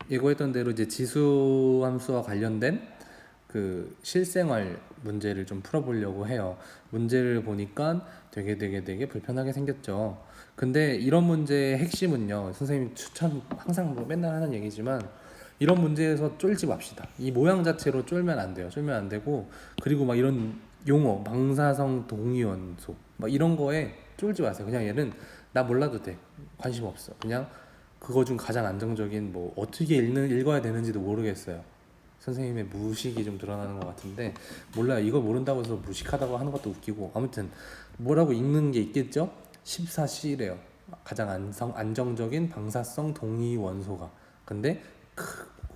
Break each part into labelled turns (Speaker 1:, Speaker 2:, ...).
Speaker 1: 예고했던 대로 이제 지수 함수와 관련된 그 실생활 문제를 좀 풀어보려고 해요. 문제를 보니까 되게 불편하게 생겼죠. 근데 이런 문제의 핵심은요, 선생님 추천 항상 뭐 맨날 하는 얘기지만 이런 문제에서 쫄지 맙시다. 이 모양 자체로 쫄면 안 돼요. 쫄면 안 되고, 그리고 막 이런 용어, 방사성 동위원소 막 이런 거에 쫄지 마세요. 그냥 얘는 나 몰라도 돼. 관심 없어. 그냥 그거 중 가장 안정적인, 뭐 어떻게 읽어야 되는지도 모르겠어요. 선생님의 무식이 좀 드러나는 것 같은데, 몰라요. 이거 모른다고 해서 무식하다고 하는 것도 웃기고, 아무튼 뭐라고 읽는 게 있겠죠? 14C래요. 가장 안정적인 방사성 동위 원소가. 근데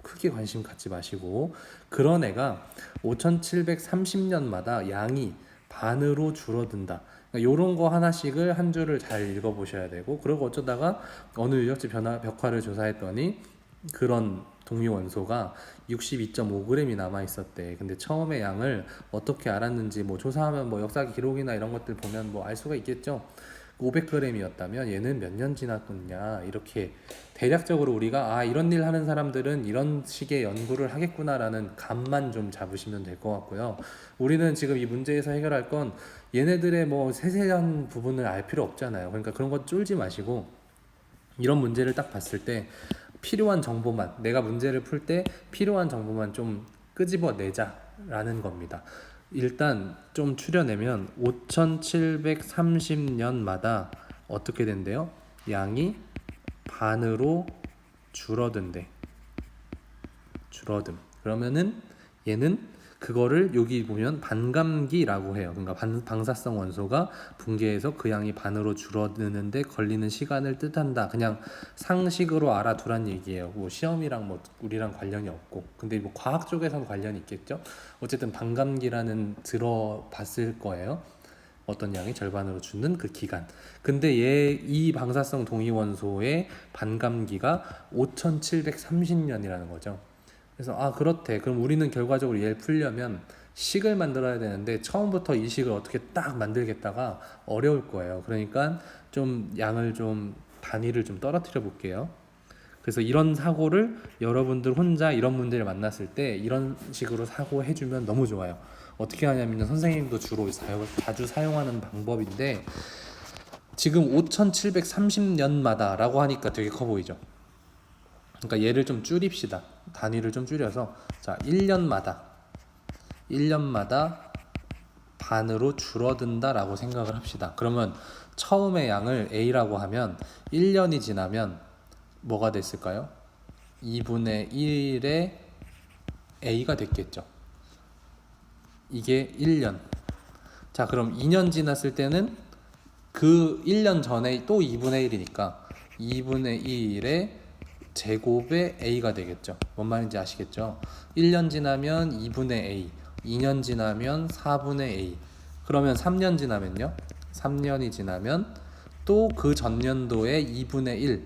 Speaker 1: 크게 관심 갖지 마시고, 그런 애가 5730년마다 양이 반으로 줄어든다. 그러니까 요런 거 하나씩을 한 줄을 잘 읽어보셔야 되고, 그리고 어쩌다가 어느 유적지 벽화를 조사했더니 그런 동위 원소가 62.5g이 남아 있었대. 근데 처음에 양을 어떻게 알았는지 뭐 조사하면 뭐 역사 기록이나 이런 것들 보면 뭐 알 수가 있겠죠. 500g이었다면 얘는 몇 년 지났겠냐, 이렇게 대략적으로 우리가 이런 일 하는 사람들은 이런 식의 연구를 하겠구나라는 감만 좀 잡으시면 될 것 같고요. 우리는 지금 이 문제에서 해결할 건 얘네들의 뭐 세세한 부분을 알 필요 없잖아요. 그러니까 그런 거 쫄지 마시고, 이런 문제를 딱 봤을 때 필요한 정보만, 내가 문제를 풀 때 필요한 정보만 좀 끄집어 내자라는 겁니다. 일단 좀 추려내면 5730년마다 어떻게 된대요? 양이 반으로 줄어든대. 줄어듦. 그러면은 얘는 그거를 여기 보면 반감기라고 해요. 그러니까 방사성 원소가 붕괴해서 그 양이 반으로 줄어드는데 걸리는 시간을 뜻한다. 그냥 상식으로 알아두란 얘기예요. 뭐 시험이랑 뭐 우리랑 관련이 없고. 근데 뭐 과학 쪽에서는 관련이 있겠죠. 어쨌든 반감기라는 들어봤을 거예요. 어떤 양이 절반으로 줄는 그 기간. 근데 이 방사성 동위 원소의 반감기가 5730년이라는 거죠. 그래서 그렇대. 그럼 우리는 결과적으로 얘를 풀려면 식을 만들어야 되는데 처음부터 이 식을 어떻게 딱 만들겠다가 어려울 거예요. 그러니까 좀 양을 좀 단위를 좀 떨어뜨려 볼게요. 그래서 이런 사고를 여러분들 혼자 이런 문제를 만났을 때 이런 식으로 사고해주면 너무 좋아요. 어떻게 하냐면 선생님도 주로 자주 사용하는 방법인데, 지금 5730년마다 라고 하니까 되게 커 보이죠. 그러니까 얘를 좀 줄입시다. 단위를 좀 줄여서, 자, 1년마다 반으로 줄어든다 라고 생각을 합시다. 그러면 처음에 양을 A라고 하면 1년이 지나면 뭐가 됐을까요? 2분의 1의 A가 됐겠죠. 이게 1년. 자, 그럼 2년 지났을 때는 그 1년 전에 또 2분의 1이니까 2분의 1의 제곱의 A가 되겠죠. 뭔 말인지 아시겠죠? 1년 지나면 2분의 A, 2년 지나면 4분의 A. 그러면 3년 지나면요? 3년이 지나면 또 그 전년도의 2분의 1,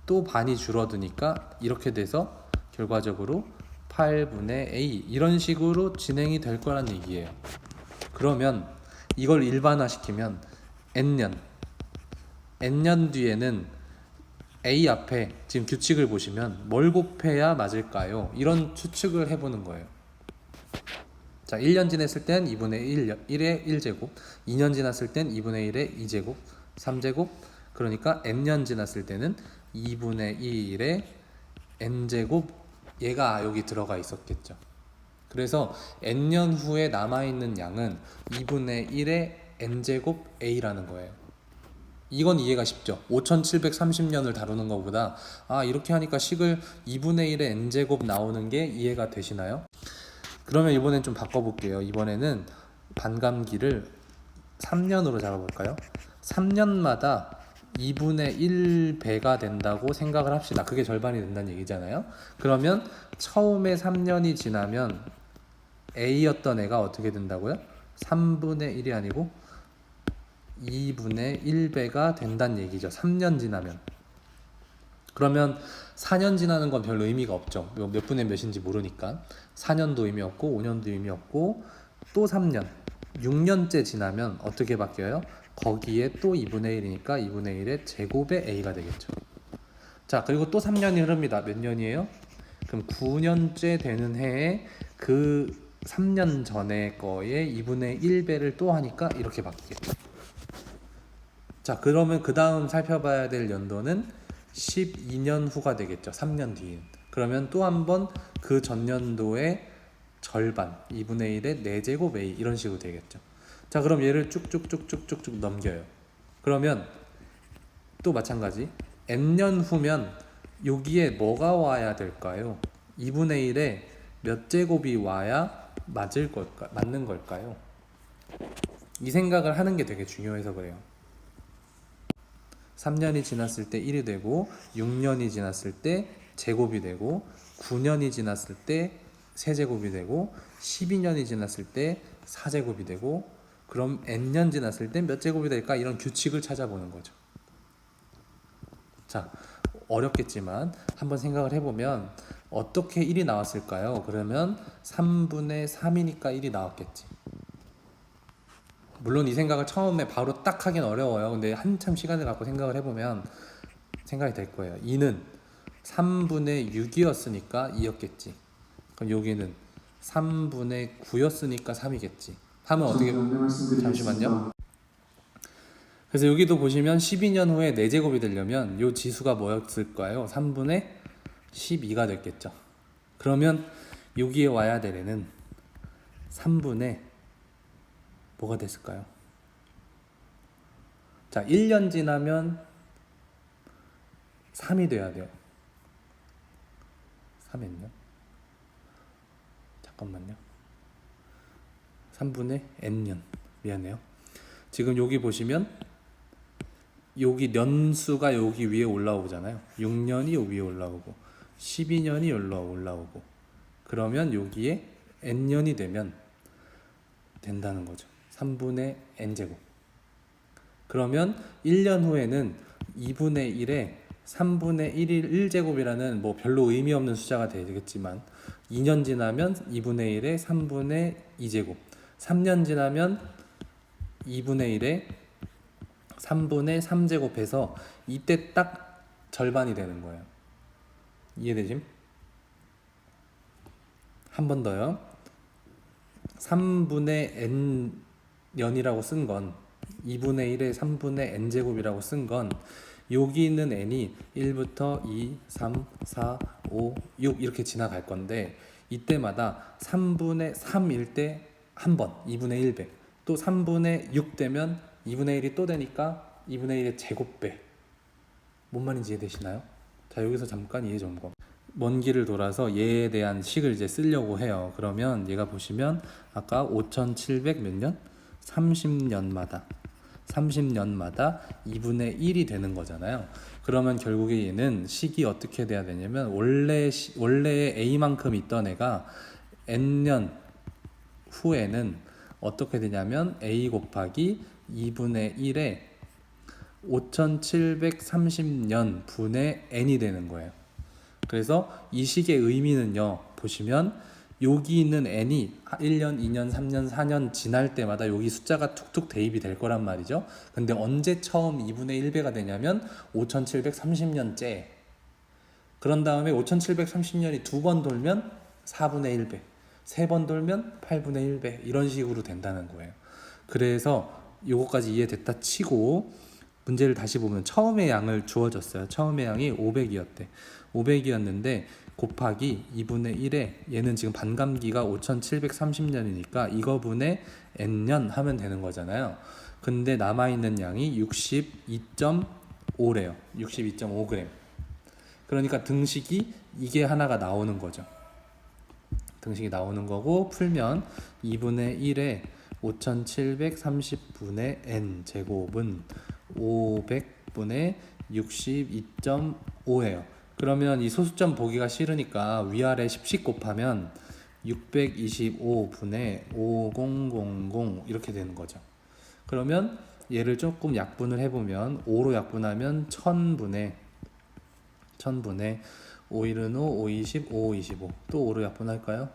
Speaker 1: 또 반이 줄어드니까 이렇게 돼서 결과적으로 8분의 A, 이런 식으로 진행이 될 거란 얘기예요. 그러면 이걸 일반화시키면 n년 뒤에는 A 앞에 지금 규칙을 보시면 뭘 곱해야 맞을까요? 이런 추측을 해보는 거예요. 자, 1년 지났을 땐 2분의 1의 1제곱, 2년 지났을 땐 2분의 1의 2제곱, 3제곱, 그러니까 n년 지났을 때는 2분의 1의 n제곱, 얘가 여기 들어가 있었겠죠. 그래서 n년 후에 남아있는 양은 2분의 1의 n제곱 a라는 거예요. 이건 이해가 쉽죠. 5730년을 다루는 것보다 이렇게 하니까 식을 2분의 1의 n제곱 나오는 게 이해가 되시나요? 그러면 이번엔 좀 바꿔볼게요. 이번에는 반감기를 3년으로 잡아볼까요? 3년마다 2분의 1배가 된다고 생각을 합시다. 그게 절반이 된다는 얘기잖아요. 그러면 처음에 3년이 지나면 A였던 애가 어떻게 된다고요? 3분의 1이 아니고 2분의 1배가 된다는 얘기죠. 3년 지나면. 그러면 4년 지나는 건 별 의미가 없죠. 몇 분의 몇인지 모르니까. 4년도 의미 없고 5년도 의미 없고, 또 3년, 6년째 지나면 어떻게 바뀌어요? 거기에 또 2분의 1이니까 2분의 1의 제곱의 A가 되겠죠. 자, 그리고 또 3년이 흐릅니다. 몇 년이에요? 그럼 9년째 되는 해에 그 3년 전에 거에 2분의 1배를 또 하니까 이렇게 바뀌겠죠. 자, 그러면 그 다음 살펴봐야 될 연도는 12년 후가 되겠죠. 3년 뒤인. 그러면 또 한 번 그 전년도의 절반, 2분의 1의 4제곱 A 이런 식으로 되겠죠. 자, 그럼 얘를 쭉쭉쭉쭉쭉쭉 넘겨요. 그러면 또 마찬가지. n년 후면 여기에 뭐가 와야 될까요? 2분의 1에 몇 제곱이 와야 맞는 걸까요? 이 생각을 하는 게 되게 중요해서 그래요. 3년이 지났을 때 1이 되고 6년이 지났을 때 제곱이 되고 9년이 지났을 때 세제곱이 되고 12년이 지났을 때 4제곱이 되고 그럼 n년 지났을 때 몇 제곱이 될까? 이런 규칙을 찾아보는 거죠. 자, 어렵겠지만 한번 생각을 해보면 어떻게 1이 나왔을까요? 그러면 3분의 3이니까 1이 나왔겠지. 물론 이 생각을 처음에 바로 딱 하긴 어려워요. 근데 한참 시간을 갖고 생각을 해보면 생각이 될 거예요. 2는 3분의 6이었으니까 2였겠지. 그럼 여기는 3분의 9였으니까 3이겠지. 하면 어떻게, 잠시만요. 그래서 여기도 보시면 12년 후에 4제곱이 되려면 이 지수가 뭐였을까요? 3분의 12가 됐겠죠. 그러면 여기에 와야 될 애는 3분의 뭐가 됐을까요? 자, 1년 지나면 3이 돼야 돼요. 3했요? 잠깐만요. 3분의 n년. 미안해요. 지금 여기 보시면 여기 년수가 여기 위에 올라오잖아요. 6년이 여기 위에 올라오고 12년이 여기로 올라오고 그러면 여기에 n년이 되면 된다는 거죠. 3분의 n제곱. 그러면 1년 후에는 2분의 1에 3분의 1일 1제곱이라는 뭐 별로 의미 없는 숫자가 되겠지만 2년 지나면 2분의 1에 3분의 2제곱 3년 지나면 2분의 1에 3분의 3제곱 해서 이때 딱 절반이 되는 거예요. 이해되지? 한 번 더요. 3분의 n년이라고 쓴 건 2분의 1에 3분의 n제곱이라고 쓴 건 여기 있는 n이 1부터 2, 3, 4, 5, 6 이렇게 지나갈 건데 이때마다 3분의 3일 때 한 번 2분의 1배 또 3분의 6 되면 2분의 1이 또 되니까 2분의 1의 제곱배. 뭔 말인지 이해되시나요? 자, 여기서 잠깐 이해 점검. 먼 길을 돌아서 얘에 대한 식을 이제 쓰려고 해요. 그러면 얘가 보시면 아까 5700 몇 년? 30년마다 2분의 1이 되는 거잖아요. 그러면 결국에 얘는 식이 어떻게 돼야 되냐면 원래 A만큼 있던 애가 n년 후에는 어떻게 되냐면 A 곱하기 2분의 1에 5730년 분의 n이 되는 거예요. 그래서 이 식의 의미는요, 보시면 여기 있는 n이 1년, 2년, 3년, 4년 지날 때마다 여기 숫자가 툭툭 대입이 될 거란 말이죠. 근데 언제 처음 2분의 1배가 되냐면 5730년째. 그런 다음에 5730년이 두 번 돌면 4분의 1배, 세 번 돌면 8분의 1배 이런 식으로 된다는 거예요. 그래서 요거까지 이해됐다 치고 문제를 다시 보면 처음에 양을 주어졌어요. 처음에 양이 500이었대. 500이었는데 곱하기 2분의 1에 얘는 지금 반감기가 5730년이니까 이거분의 n년 하면 되는 거잖아요. 근데 남아있는 양이 62.5래요. 62.5g. 그러니까 등식이 이게 하나가 나오는 거죠. 등식이 나오는 거고 풀면 2분의 1에 5730분의 n 제곱은 500분의 62.5예요. 그러면 이 소수점 보기가 싫으니까 위아래 10씩 곱하면 625분의 5000 이렇게 되는 거죠. 그러면 얘를 조금 약분을 해보면 5로 약분하면 1000분의 5일은 5, 5, 20, 5, 5, 25. 또 5로 약분할까요?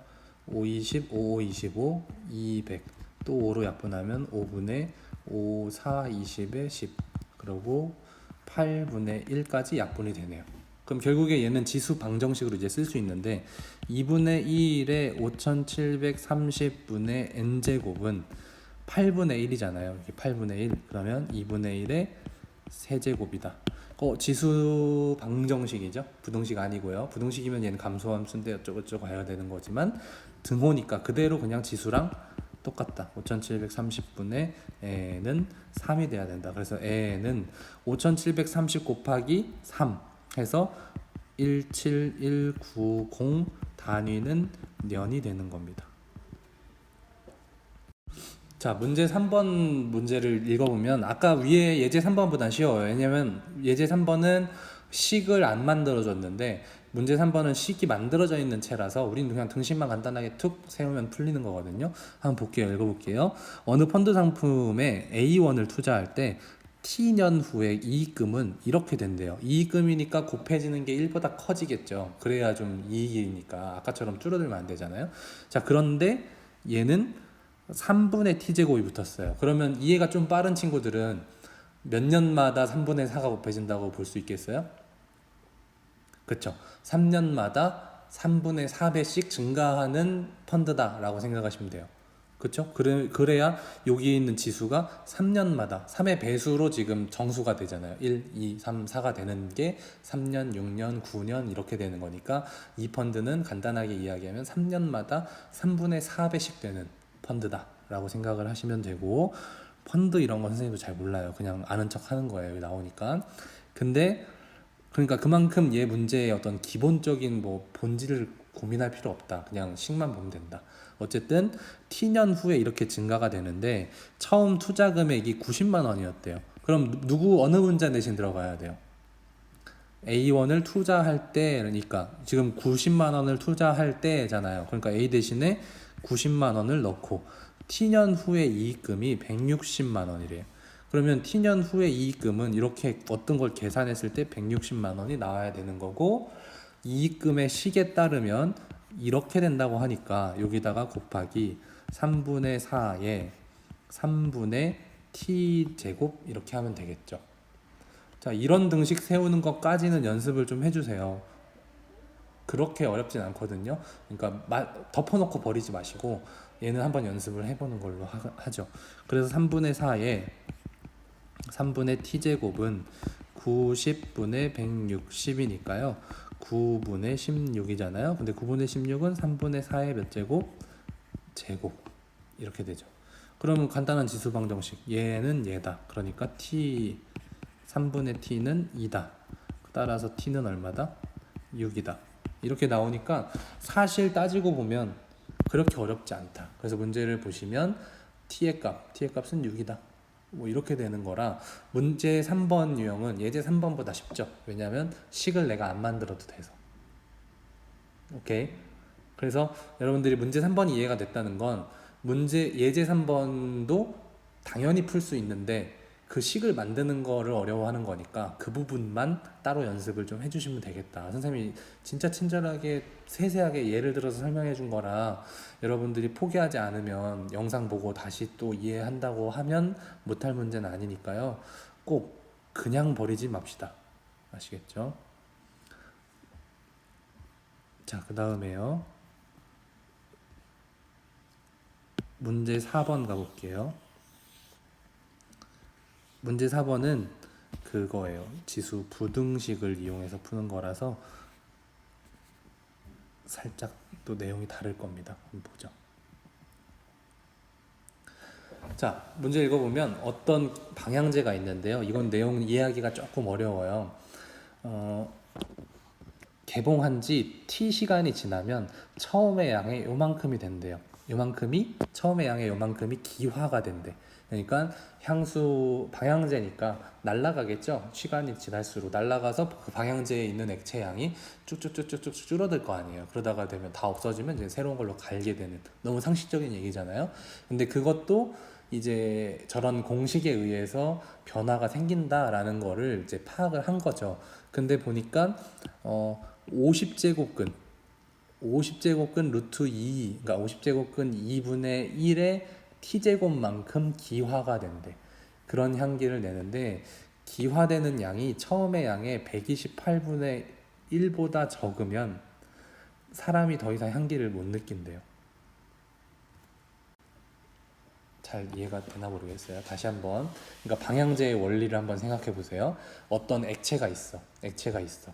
Speaker 1: 5, 20, 5, 5, 25, 200. 또 5로 약분하면 5분의 5, 4, 20에 10. 그리고 8분의 1까지 약분이 되네요. 그럼 결국에 얘는 지수 방정식으로 이제 쓸 수 있는데 2분의 2일에 5730분의 n제곱은 8분의 1이잖아요. 이게 8분의 1. 그러면 2분의 1의 세제곱이다. 지수 방정식이죠. 부등식 아니고요. 부등식이면 얘는 감소함수인데 어쩌고저쩌고 해야 되는 거지만 등호니까 그대로 그냥 지수랑 똑같다. 5730분의 n은 3이 돼야 된다. 그래서 n은 5730 곱하기 3 해서 17190 단위는 년이 되는 겁니다. 자, 문제 3번 문제를 읽어보면 아까 위에 예제 3번보다 쉬워요. 왜냐면 예제 3번은 식을 안 만들어줬는데 문제 3번은 식이 만들어져 있는 채라서 우리는 그냥 등식만 간단하게 툭 세우면 풀리는 거거든요. 한번 볼게요. 읽어볼게요. 어느 펀드 상품에 A1을 투자할 때 T년 후에 이익금은 이렇게 된대요. 이익금이니까 곱해지는 게 1보다 커지겠죠. 그래야 좀 이익이니까 아까처럼 줄어들면 안 되잖아요. 자, 그런데 얘는 3분의 t제곱이 붙었어요. 그러면 이해가 좀 빠른 친구들은 몇 년마다 3분의 4가 곱해진다고 볼 수 있겠어요? 그쵸? 3년마다 3분의 4배씩 증가하는 펀드다 라고 생각하시면 돼요. 그쵸? 그래야 여기 있는 지수가 3년마다 3의 배수로 지금 정수가 되잖아요. 1, 2, 3, 4가 되는 게 3년, 6년, 9년 이렇게 되는 거니까 이 펀드는 간단하게 이야기하면 3년마다 3분의 4배씩 되는 펀드다 라고 생각을 하시면 되고, 펀드 이런 거 선생님도 잘 몰라요. 그냥 아는 척 하는 거예요. 여기 나오니까. 근데 그러니까 그만큼 얘 문제의 어떤 기본적인 뭐 본질을 고민할 필요 없다. 그냥 식만 보면 된다. 어쨌든 T년 후에 이렇게 증가가 되는데 처음 투자 금액이 90만 원이었대요. 그럼 어느 문자 대신 들어가야 돼요? A1을 투자할 때, 그러니까 지금 90만 원을 투자할 때잖아요. 그러니까 A 대신에 90만 원을 넣고 T년 후에 이익금이 160만 원이래요. 그러면 T년 후에 이익금은 이렇게 어떤 걸 계산했을 때 160만 원이 나와야 되는 거고, 이익금의 식에 따르면 이렇게 된다고 하니까 여기다가 곱하기 3분의 4에 3분의 t제곱 이렇게 하면 되겠죠. 자, 이런 등식 세우는 것까지는 연습을 좀 해주세요. 그렇게 어렵진 않거든요. 그러니까 덮어놓고 버리지 마시고 얘는 한번 연습을 해보는 걸로 하죠. 그래서 3분의 4에 3분의 t제곱은 90분의 160이니까요. 9분의 16이잖아요. 근데 9분의 16은 3분의 4의 몇 제곱? 제곱. 이렇게 되죠. 그러면 간단한 지수 방정식. 얘는 얘다. 그러니까 t 3분의 t는 2다. 따라서 t는 얼마다? 6이다. 이렇게 나오니까 사실 따지고 보면 그렇게 어렵지 않다. 그래서 문제를 보시면 t의 값은 6이다. 뭐 이렇게 되는 거라 문제 3번 유형은 예제 3번보다 쉽죠. 왜냐하면 식을 내가 안 만들어도 돼서. 오케이. 그래서 여러분들이 문제 3번이 이해가 됐다는 건 예제 3번도 당연히 풀 수 있는데 그 식을 만드는 거를 어려워하는 거니까 그 부분만 따로 연습을 좀 해주시면 되겠다. 선생님이 진짜 친절하게 세세하게 예를 들어서 설명해 준 거라 여러분들이 포기하지 않으면 영상 보고 다시 또 이해한다고 하면 못할 문제는 아니니까요. 꼭 그냥 버리지 맙시다. 아시겠죠? 자, 그 다음에요. 문제 4번 가볼게요. 문제 4번은 그거예요. 지수 부등식을 이용해서 푸는 거라서 살짝 또 내용이 다를 겁니다. 한번 보죠. 자, 문제 읽어보면 어떤 방향제가 있는데요. 이건 내용 이해하기가 조금 어려워요. 개봉한 지 t 시간이 지나면 처음의 양의 요만큼이 된대요. 처음의 양의 요만큼이 기화가 된대. 그러니까 방향제니까 날아가겠죠. 시간이 지날수록 날아가서 그 방향제에 있는 액체 양이 쭉쭉쭉쭉쭉 줄어들 거 아니에요. 그러다가 되면 다 없어지면 이제 새로운 걸로 갈게 되는, 너무 상식적인 얘기잖아요. 근데 그것도 이제 저런 공식에 의해서 변화가 생긴다라는 거를 이제 파악을 한 거죠. 근데 보니까 50제곱근 루트 2, 그러니까 50제곱근 2분의 1의 t제곱만큼 기화가 된대. 그런 향기를 내는데 기화되는 양이 처음의 양의 128분의 1보다 적으면 사람이 더 이상 향기를 못 느낀대요. 잘 이해가 되나 모르겠어요. 다시 한번. 그러니까 방향제의 원리를 한번 생각해 보세요. 어떤 액체가 있어.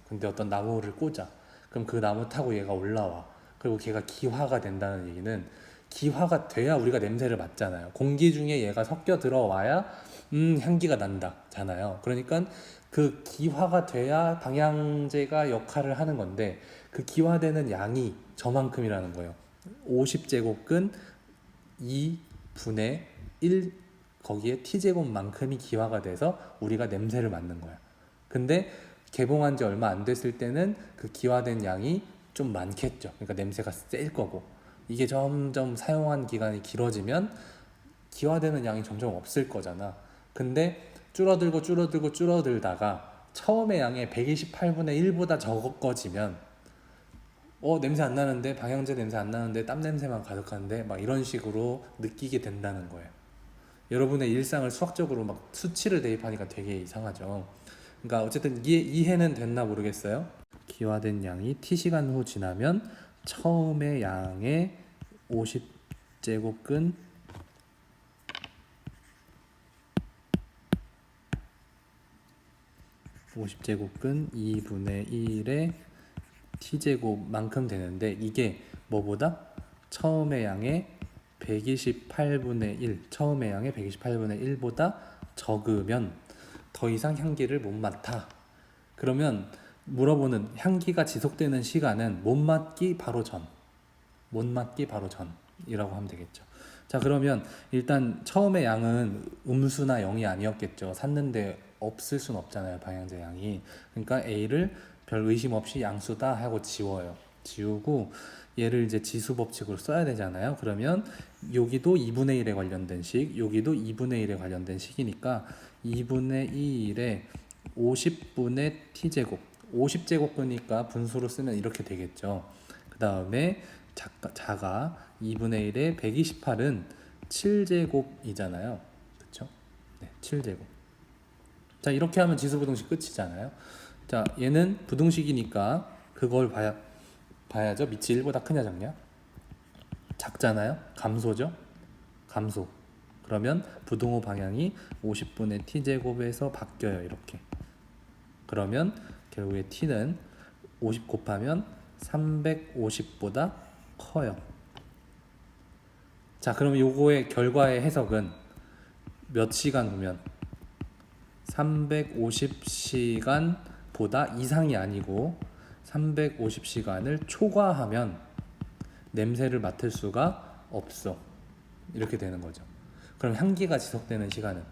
Speaker 1: 근데 어떤 나무를 꽂아. 그럼 그 나무 타고 얘가 올라와. 그리고 걔가 기화가 된다는 얘기는 기화가 돼야 우리가 냄새를 맡잖아요. 공기 중에 얘가 섞여 들어와야 향기가 난다잖아요. 그러니까 그 기화가 돼야 방향제가 역할을 하는 건데 그 기화되는 양이 저만큼이라는 거예요. 50제곱근 2분의 1 거기에 t제곱만큼이 기화가 돼서 우리가 냄새를 맡는 거야. 근데 개봉한 지 얼마 안 됐을 때는 그 기화된 양이 좀 많겠죠. 그러니까 냄새가 셀 거고 이게 점점 사용한 기간이 길어지면 기화되는 양이 점점 없을 거잖아. 근데 줄어들다가 처음에 양의 128분의 1보다 적어지면 냄새 안 나는데 방향제 냄새 안 나는데 땀 냄새만 가득한데 막 이런 식으로 느끼게 된다는 거예요. 여러분의 일상을 수학적으로 막 수치를 대입하니까 되게 이상하죠. 그러니까 어쨌든 이해는 됐나 모르겠어요. 기화된 양이 t시간 후 지나면 처음의 양의 50제곱근 2분의 1의 t제곱만큼 되는데 이게 뭐보다? 처음의 양의 128분의 1 처음의 양의 128분의 1보다 적으면 더 이상 향기를 못 맡아. 그러면 물어보는 향기가 지속되는 시간은 못 맡기 바로 전이라고 하면 되겠죠. 자, 그러면 일단 처음의 양은 음수나 0이 아니었겠죠. 샀는데 없을 순 없잖아요, 방향제 양이. 그러니까 A를 별 의심 없이 양수다 하고 지우고 얘를 이제 지수 법칙으로 써야 되잖아요. 그러면 여기도 2분의 1에 관련된 식, 여기도 2분의 1에 관련된 식이니까 2분의 2일에 50분의 t제곱 50제곱이니까 분수로 쓰면 이렇게 되겠죠. 그 다음에 자가 2분의 1에 128은 7제곱이잖아요. 그렇죠? 네, 7제곱. 자, 이렇게 하면 지수부등식 끝이잖아요. 자, 얘는 부등식이니까 그걸 봐야죠. 밑이 1보다 크냐 작냐? 작잖아요. 감소죠. 감소. 그러면 부등호 방향이 50분의 t제곱에서 바뀌어요. 이렇게. 그러면 결국에 t는 50 곱하면 350보다 커요. 자, 그럼 요거의 결과의 해석은 몇 시간 후면 350시간보다 이상이 아니고 350시간을 초과하면 냄새를 맡을 수가 없어. 이렇게 되는 거죠. 그럼 향기가 지속되는 시간은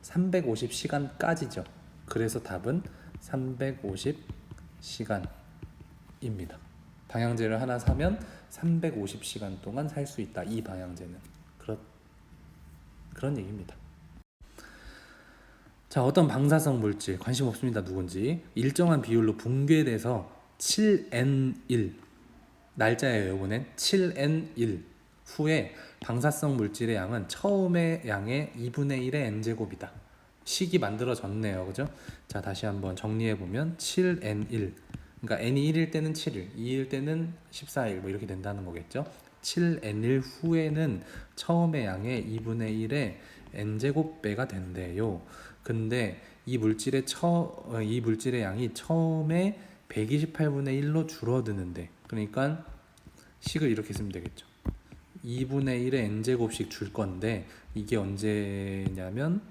Speaker 1: 350시간까지죠. 그래서 답은 350시간입니다. 방향제를 하나 사면 350시간 동안 살 수 있다. 이 방향제는. 그런 얘기입니다. 자, 어떤 방사성 물질, 관심 없습니다. 누군지. 일정한 비율로 붕괴돼서 7N1 날짜예요. 이번엔 7N1 후에 방사성 물질의 양은 처음의 양의 2분의 1의 n제곱이다. 식이 만들어졌네요. 그죠? 자, 다시 한번 정리해보면 7N1 그러니까 n이 1일 때는 7일, 2일 때는 14일 뭐 이렇게 된다는 거겠죠. 7N1 후에는 처음의 양의 2분의 1의 n제곱배가 된대요. 근데 이 물질의 양이 처음에 128분의 1로 줄어드는데, 그러니까 식을 이렇게 쓰면 되겠죠. 2분의 1의 n제곱씩 줄 건데 이게 언제냐면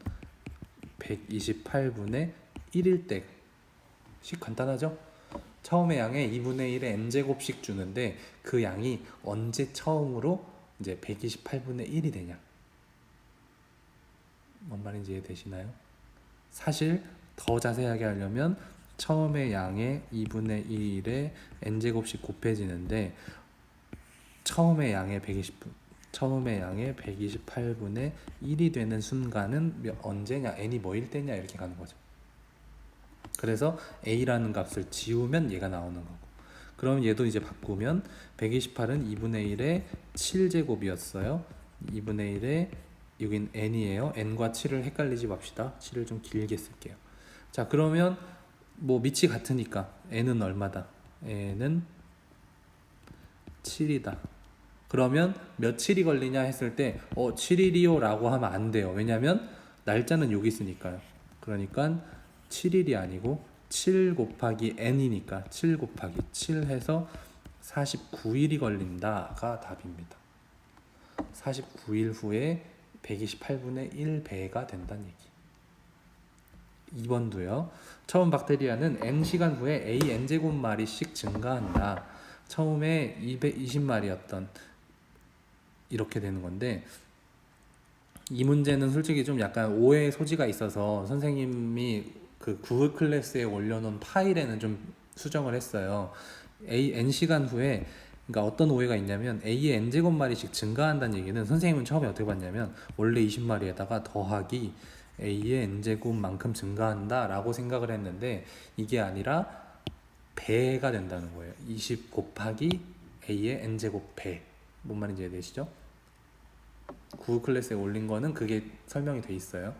Speaker 1: 128분의 1일 때. 식 간단하죠? 처음에 양에 2분의 1의 n제곱씩 주는데 그 양이 언제 처음으로 이제 128분의 1이 되냐. 뭔 말인지 이해되시나요? 사실 더 자세하게 하려면 처음에 양의 2분의 1의 n제곱씩 곱해지는데 처음에 양의 128분의 1이 되는 순간은 언제냐, n이 뭐일 때냐 이렇게 가는 거죠. 그래서 a라는 값을 지우면 얘가 나오는 거고, 그럼 얘도 이제 바꾸면 128은 2분의 1의 7제곱이었어요. 2분의 1의 여긴 n이에요. n과 7을 헷갈리지 맙시다. 7을 좀 길게 쓸게요. 자, 그러면 뭐 밑이 같으니까 n은 얼마다? N은 7이다. 그러면 며칠이 걸리냐 했을 때 7일이요 라고 하면 안 돼요. 왜냐면 날짜는 여기 있으니까요. 그러니까 7일이 아니고 7 곱하기 n이니까 7 곱하기 7 해서 49일이 걸린다가 답입니다. 49일 후에 128분의 1배가 된다는 얘기. 2번도요. 처음 박테리아는 n시간 후에 a n제곱마리씩 증가한다. 처음에 220마리였던 이렇게 되는 건데, 이 문제는 솔직히 좀 약간 오해의 소지가 있어서 선생님이 그 구글 클래스에 올려놓은 파일에는 좀 수정을 했어요. n시간 후에, 그러니까 어떤 오해가 있냐면 a의 n제곱마리씩 증가한다는 얘기는, 선생님은 처음에 어떻게 봤냐면 원래 20마리에다가 더하기 a의 n제곱만큼 증가한다 라고 생각을 했는데, 이게 아니라 배가 된다는 거예요. 20 곱하기 a의 n제곱 배. 뭔 말인지 이해되시죠? 구글 클래스에 올린 거는 그게 설명이 돼 있어요.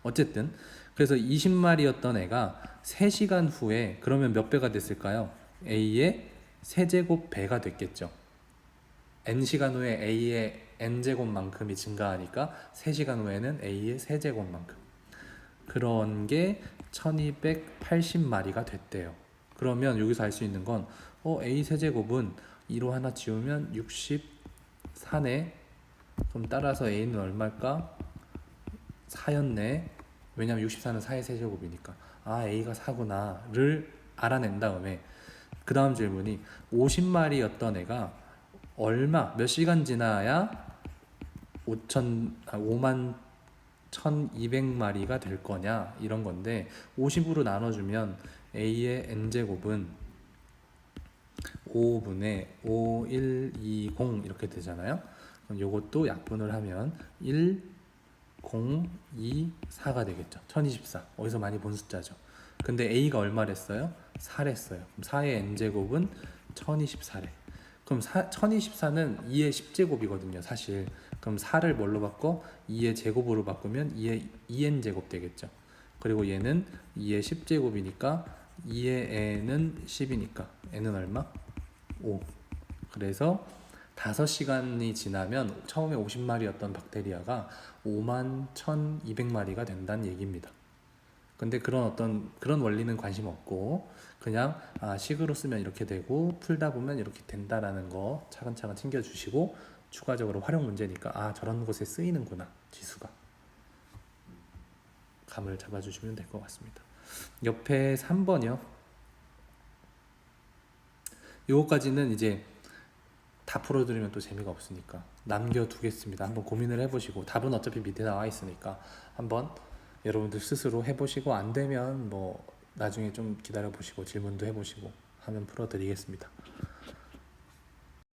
Speaker 1: 어쨌든 그래서 20마리였던 애가 3시간 후에 그러면 몇 배가 됐을까요? a의 세제곱 배가 됐겠죠. n시간 후에 a의 n제곱만큼이 증가하니까 3시간 후에는 a의 세제곱만큼. 그런 게 1280마리가 됐대요. 그러면 여기서 알 수 있는 건 a 세제곱은 2로 하나 지우면 64네. 그럼 따라서 a는 얼마일까? 4였네. 왜냐면 64는 4의 세제곱이니까. a가 4구나를 알아낸 다음에 그 다음 질문이 50마리였던 애가 몇 시간 지나야 5만 1200마리가 될 거냐 이런 건데, 50으로 나눠주면 a의 n제곱은 5분의 5120 이렇게 되잖아요. 그럼 요것도 약분을 하면 1, 0, 2, 4가 되겠죠. 1024. 어디서 많이 본 숫자죠. 근데 a가 얼마랬어요? 4랬어요. 그럼 4의 n제곱은 1024래. 그럼 1024는 2의 10제곱이거든요, 사실. 그럼 4를 뭘로 바꿔? 2의 제곱으로 바꾸면 2의 2n제곱 되겠죠. 그리고 얘는 2의 10제곱이니까 2의 n은 10이니까 n은 얼마? 5. 그래서 5시간이 지나면 처음에 50마리였던 박테리아가 5만 1200마리가 된다는 얘기입니다. 근데 그런 원리는 관심 없고, 그냥 식으로 쓰면 이렇게 되고 풀다 보면 이렇게 된다라는 거 차근차근 챙겨주시고, 추가적으로 활용 문제니까 저런 곳에 쓰이는구나, 지수가. 감을 잡아주시면 될 것 같습니다. 옆에 3번이요. 요거까지는 이제 다 풀어드리면 또 재미가 없으니까 남겨두겠습니다. 한번 고민을 해보시고, 답은 어차피 밑에 나와 있으니까 한번 여러분들 스스로 해보시고, 안 되면 뭐 나중에 좀 기다려보시고 질문도 해보시고 하면 풀어드리겠습니다.